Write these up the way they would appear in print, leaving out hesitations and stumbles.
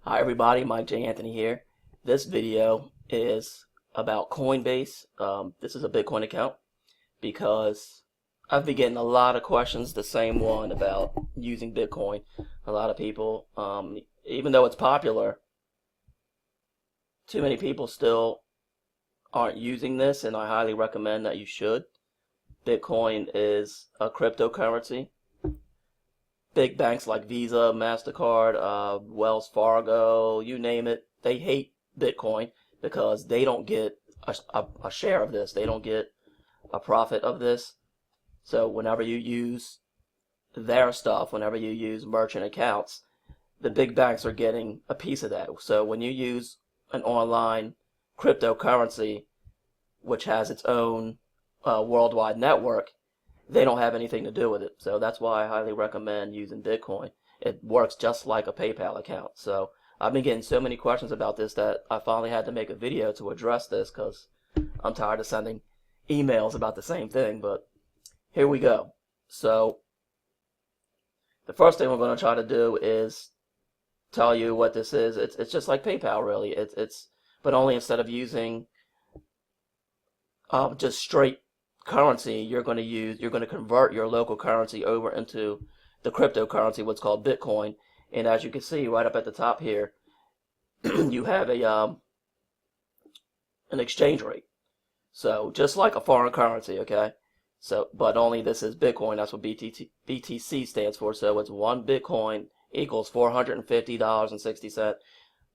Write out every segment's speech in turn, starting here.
Hi everybody, Mike J. Anthony here. This video is about Coinbase. This is a Bitcoin account because I've been getting a lot of questions, the same one about using Bitcoin. A lot of people, even though it's popular, too many people still aren't using this, and I highly recommend that you should. Bitcoin is a cryptocurrency. Big banks like Visa, MasterCard, Wells Fargo, you name it, they hate Bitcoin because they don't get a share of this. They don't get a profit of this. So whenever you use their stuff, whenever you use merchant accounts, the big banks are getting a piece of that. So when you use an online cryptocurrency, which has its own worldwide network, they don't have anything to do with it. So that's why I highly recommend using Bitcoin. It works just like a PayPal account. So I've been getting so many questions about this that I finally had to make a video to address this because I'm tired of sending emails about the same thing. But here we go. So the first thing we're going to try to do is tell you what this is. It's just like PayPal, really. But only instead of using just straight currency, you're going to convert your local currency over into the cryptocurrency, what's called Bitcoin. And as you can see right up at the top here, you have an exchange rate. So just like a foreign currency, okay? So, but only this is Bitcoin. That's what BTC stands for. So it's 1 Bitcoin equals $450.60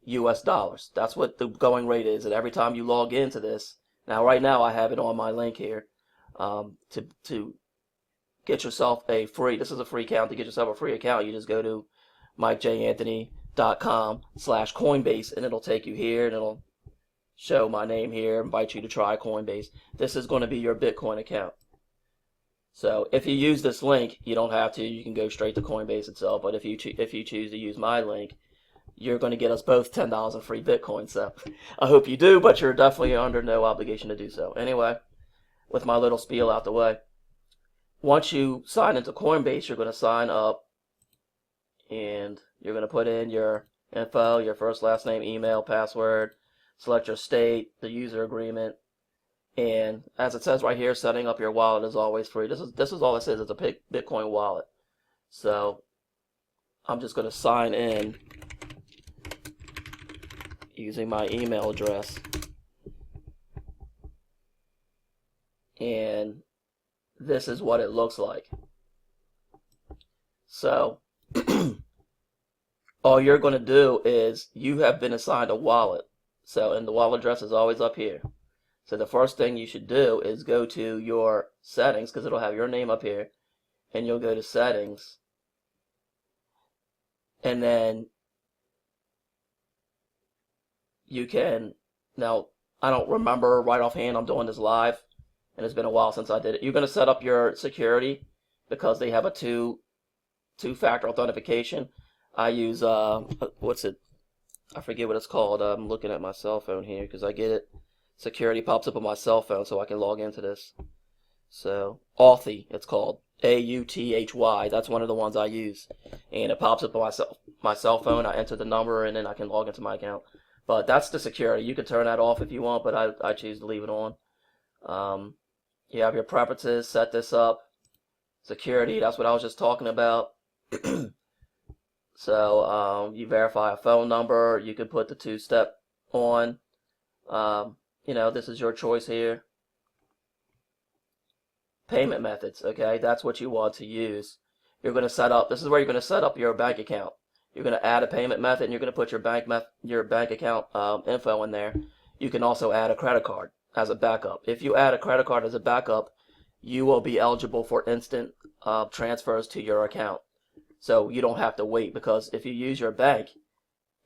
US dollars. That's what the going rate is. And every time you log into this, now right now I have it on my link here. To get yourself a free, this is a free account. To get yourself a free account, you just go to mikejanthony.com/Coinbase, and it'll take you here, and it'll show my name here, invite you to try Coinbase. This is going to be your Bitcoin account. So if you use this link, you don't have to. You can go straight to Coinbase itself. But if you choose to use my link, you're going to get us both $10 in free Bitcoin. So I hope you do, but you're definitely under no obligation to do so. Anyway, with my little spiel out the way, once you sign into Coinbase, you're going to sign up and you're going to put in your info, your first, last name, email, password, select your state, the user agreement, and as it says right here, setting up your wallet is always free. This is all it is. It's a Bitcoin wallet. So I'm just going to sign in using my email address. And this is what it looks like. So all you're going to do is you have been assigned a wallet. So, and the wallet address is always up here. So the first thing you should do is go to your settings, because it'll have your name up here, and you'll go to settings, and then you can, now I don't remember right offhand, I'm doing this live and it's been a while since I did it. You're going to set up your security because they have a two-factor authentication. I use what's it? I forget what it's called. I'm looking at my cell phone here because I get it. Security pops up on my cell phone so I can log into this. So Authy, it's called AUTHY. That's one of the ones I use, and it pops up on my cell phone. I enter the number and then I can log into my account. But that's the security. You can turn that off if you want, but I choose to leave it on. You have your preferences, set this up. Security, that's what I was just talking about. So you verify a phone number. You can put the two-step on. This is your choice here. Payment methods, okay? That's what you want to use. You're going to set up, this is where you're going to set up your bank account. You're going to add a payment method, and you're going to put your bank account info in there. You can also add a credit card as a backup. If you add a credit card as a backup, you will be eligible for instant transfers to your account. So you don't have to wait, because if you use your bank,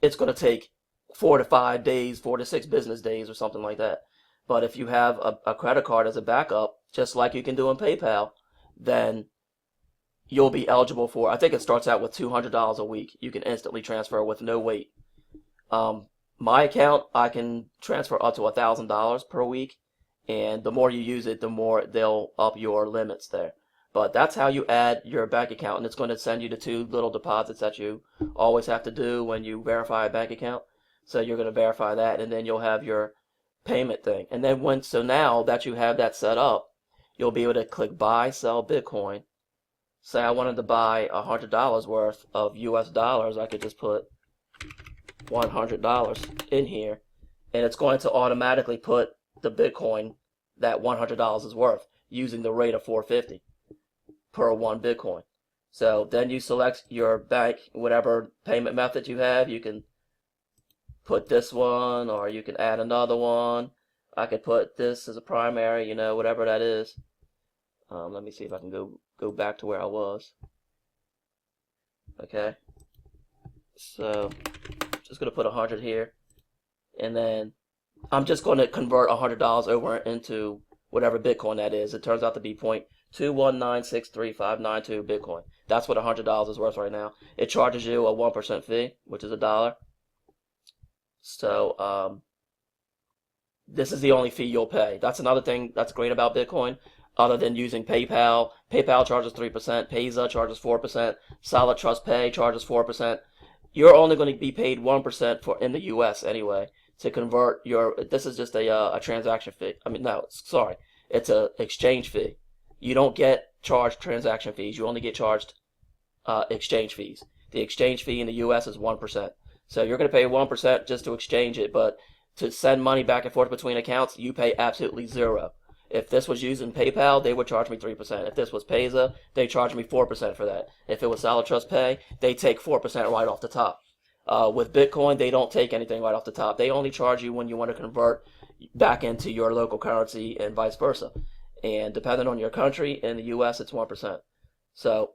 it's going to take 4 to 5 days, 4 to 6 business days or something like that. But if you have a credit card as a backup, just like you can do in PayPal, then you'll be eligible for, I think it starts out with $200 a week. You can instantly transfer with no wait. My account, I can transfer up to $1,000 per week, and the more you use it, the more they'll up your limits there. But that's how you add your bank account, and it's going to send you the 2 little deposits that you always have to do when you verify a bank account. So you're going to verify that, and then you'll have your payment thing. And then so now that you have that set up, you'll be able to click buy, sell Bitcoin. Say I wanted to buy $100 worth of US dollars, I could just put $100 in here, and it's going to automatically put the Bitcoin that $100 is worth using the rate of 450 per 1 Bitcoin. So then you select your bank, whatever payment method you have. You can put this one, or you can add another one. I could put this as a primary, you know, whatever that is. Let me see if I can go back to where I was. Okay. So just going to put 100 here, and then I'm just going to convert $100 over into whatever Bitcoin that is. It turns out to be 0.219635592 Bitcoin. That's what $100 is worth right now. It charges you a 1% fee, which is $1. So this is the only fee you'll pay. That's another thing that's great about Bitcoin. Other than using PayPal, PayPal charges 3%, Payza charges 4%, Solid Trust Pay charges 4%. You're only going to be paid 1% for in the U.S. anyway to convert your. This is just a transaction fee. I mean, no, sorry, it's a exchange fee. You don't get charged transaction fees. You only get charged exchange fees. The exchange fee in the U.S. is 1%. So you're going to pay 1% just to exchange it, but to send money back and forth between accounts, you pay absolutely 0. If this was using PayPal, they would charge me 3%. If this was Payza, they charge me 4% for that. If it was Solid Trust Pay, they take 4% right off the top. With Bitcoin, they don't take anything right off the top. They only charge you when you want to convert back into your local currency and vice versa. And depending on your country, in the U.S., it's 1%. So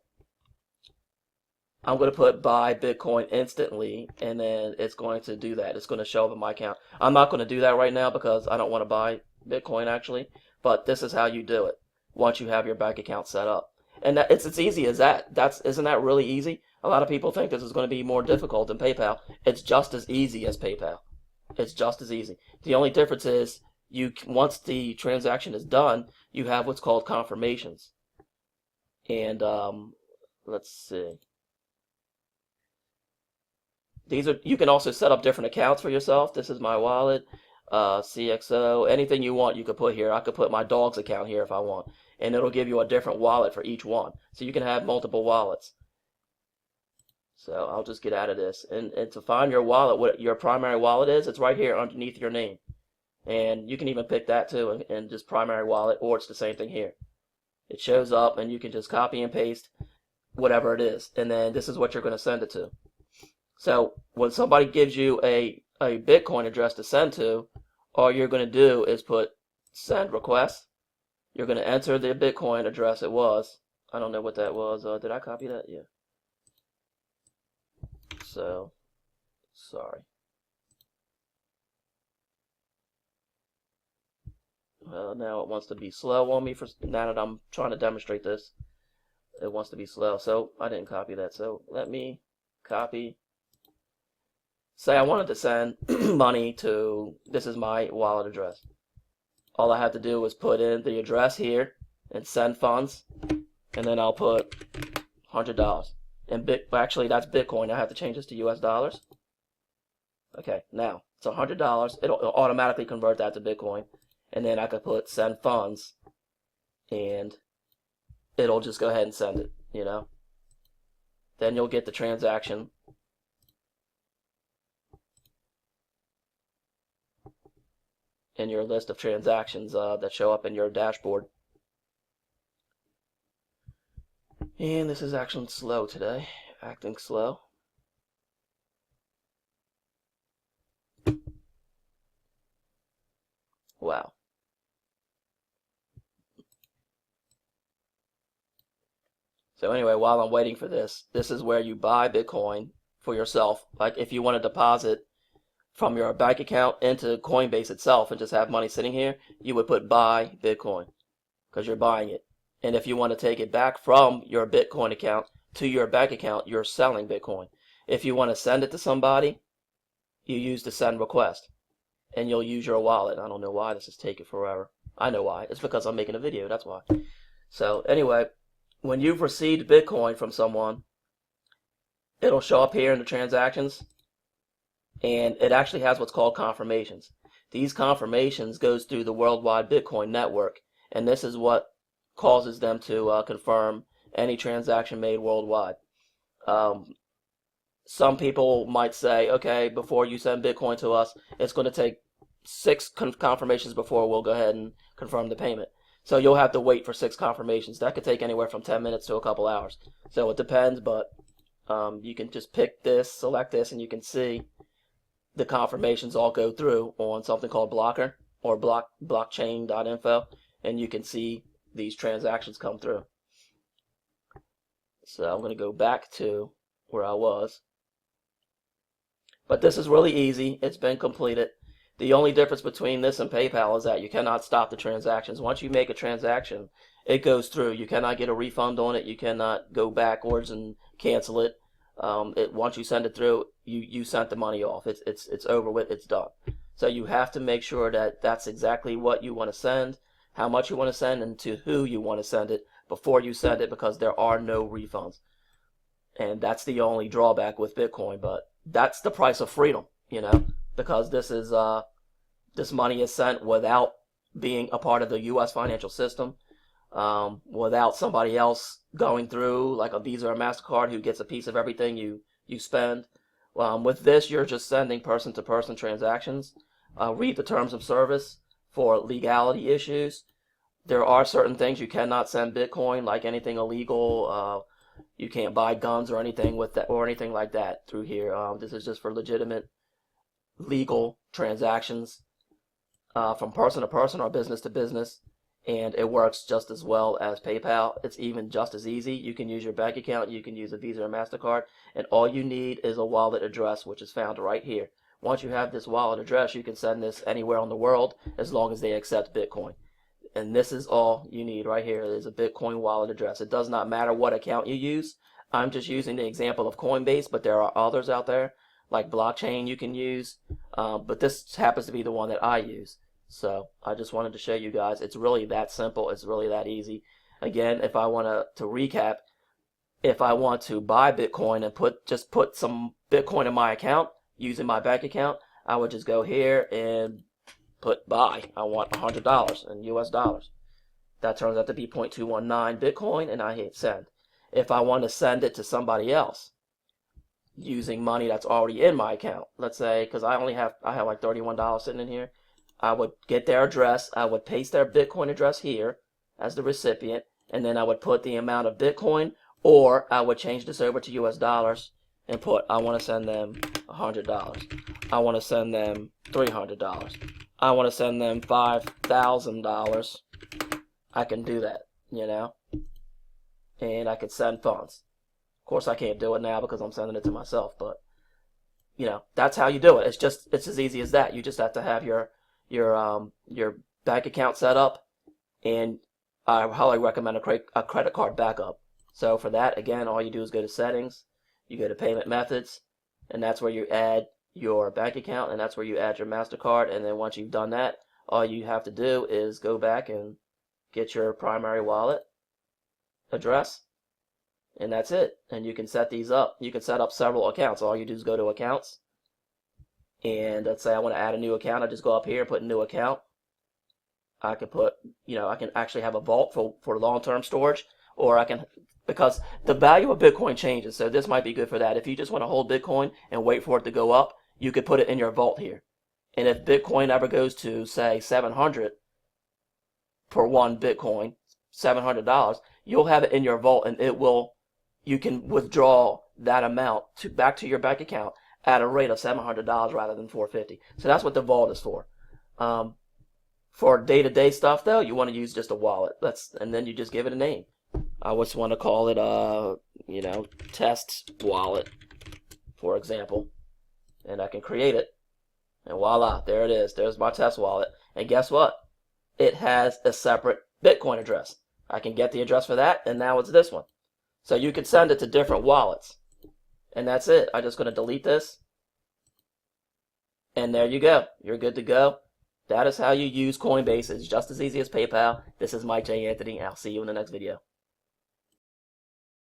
I'm going to put buy Bitcoin instantly, and then it's going to do that. It's going to show up in my account. I'm not going to do that right now because I don't want to buy Bitcoin actually. But this is how you do it once you have your bank account set up. And it's as easy as that. Isn't that really easy? A lot of people think this is going to be more difficult than PayPal. It's just as easy as PayPal. It's just as easy. The only difference is once the transaction is done, you have what's called confirmations. And let's see. You can also set up different accounts for yourself. This is my wallet. CXO, anything you want you could put here. I could put my dog's account here if I want, and it'll give you a different wallet for each one, so you can have multiple wallets. So I'll just get out of this, and to find your wallet, what your primary wallet is, it's right here underneath your name, and you can even pick that too, and just primary wallet, or it's the same thing here. It shows up, and you can just copy and paste whatever it is, and then this is what you're going to send it to. So when somebody gives you a Bitcoin address to send to, all you're going to do is put send request. You're going to enter the Bitcoin address it was. I don't know what that was. Did I copy that? Yeah. So, sorry. Well, now it wants to be slow on me now that I'm trying to demonstrate this. It wants to be slow. So I didn't copy that. So let me copy. Say I wanted to send money to, this is my wallet address. All I have to do is put in the address here and send funds, and then I'll put $100. And actually that's Bitcoin. I have to change this to US dollars. Okay, now it's $100. It'll automatically convert that to Bitcoin, and then I could put send funds, and it'll just go ahead and send it, you know. Then you'll get the transaction. In your list of transactions that show up in your dashboard. And this is acting slow today. Acting slow. Wow. So anyway, while I'm waiting for this is where you buy Bitcoin for yourself. Like if you want to deposit from your bank account into Coinbase itself and just have money sitting here, you would put buy Bitcoin because you're buying it. And if you want to take it back from your Bitcoin account to your bank account, you're selling Bitcoin. If you want to send it to somebody, you use the send request, and you'll use your wallet. I don't know why this is taking forever. I know why. It's because I'm making a video. That's why. So anyway, when you've received Bitcoin from someone, it'll show up here in the transactions, and it actually has what's called confirmations. These confirmations goes through the worldwide Bitcoin network, and this is what causes them to confirm any transaction made worldwide. Some people might say, okay, before you send Bitcoin to us, it's going to take 6 confirmations before we'll go ahead and confirm the payment. So you'll have to wait for 6 confirmations. That could take anywhere from 10 minutes to a couple hours. So it depends, but you can just pick this, select this, and you can see the confirmations all go through on something called Blocker or blockchain.info, and you can see these transactions come through. So I'm going to go back to where I was. But this is really easy. It's been completed. The only difference between this and PayPal is that you cannot stop the transactions. Once you make a transaction, it goes through. You cannot get a refund on it. You cannot go backwards and cancel it. Once you send it through, you sent the money off. It's over with. It's done. So you have to make sure that that's exactly what you want to send, how much you want to send, and to who you want to send it before you send it, because there are no refunds. And that's the only drawback with Bitcoin, but that's the price of freedom, because this money is sent without being a part of the U.S. financial system, without somebody else going through like a Visa or MasterCard who gets a piece of everything you spend. With this, you're just sending person-to-person transactions. Read the terms of service for legality issues. There are certain things you cannot send Bitcoin, like anything illegal. You can't buy guns or anything with that or anything like that through here. This is just for legitimate legal transactions from person to person or business to business, and it works just as well as PayPal. It's even just as easy. You can use your bank account, you can use a Visa or MasterCard, and all you need is a wallet address, which is found right here. Once you have this wallet address, you can send this anywhere in the world as long as they accept Bitcoin. And this is all you need right here is a Bitcoin wallet address. It does not matter what account you use. I'm just using the example of Coinbase, but there are others out there like blockchain you can use. But this happens to be the one that I use. So I just wanted to show you guys. It's really that simple. It's really that easy. Again, if I want to recap, if I want to buy Bitcoin and just put some Bitcoin in my account using my bank account, I would just go here and put buy. I want $100 in US dollars. That turns out to be 0.219 Bitcoin, and I hit send. If I want to send it to somebody else using money that's already in my account, let's say, because I have like $31 sitting in here, I would get their address, I would paste their Bitcoin address here as the recipient, and then I would put the amount of Bitcoin, or I would change this over to US dollars and put, I want to send them $100. I want to send them $300. I want to send them $5,000. I can do that, and I could send funds. Of course, I can't do it now because I'm sending it to myself, but that's how you do it. It's as easy as that. You just have to have your bank account set up, and I highly recommend a credit card backup. So for that, again, all you do is go to settings, you go to payment methods, and that's where you add your bank account, and that's where you add your MasterCard. And then once you've done that, all you have to do is go back and get your primary wallet address, and that's it. And you can set these up. You can set up several accounts. All you do is go to accounts, and let's say I want to add a new account. I just go up here and put new account. I can put, I can actually have a vault for long-term storage, or I can, because the value of Bitcoin changes, so this might be good for that. If you just want to hold Bitcoin and wait for it to go up, you could put it in your vault here. And if Bitcoin ever goes to, say, 700 per one Bitcoin, $700, you'll have it in your vault, and you can withdraw that amount back to your bank account at a rate of $700 rather than $450. So that's what the vault is for. For day-to-day stuff, though, you want to use just a wallet. And then you just give it a name. I just want to call it, test wallet, for example. And I can create it. And voila, there it is. There's my test wallet. And guess what? It has a separate Bitcoin address. I can get the address for that, and now it's this one. So you can send it to different wallets. And that's it. I'm just going to delete this. And there you go. You're good to go. That is how you use Coinbase. It's just as easy as PayPal. This is Mike J. Anthony, and I'll see you in the next video.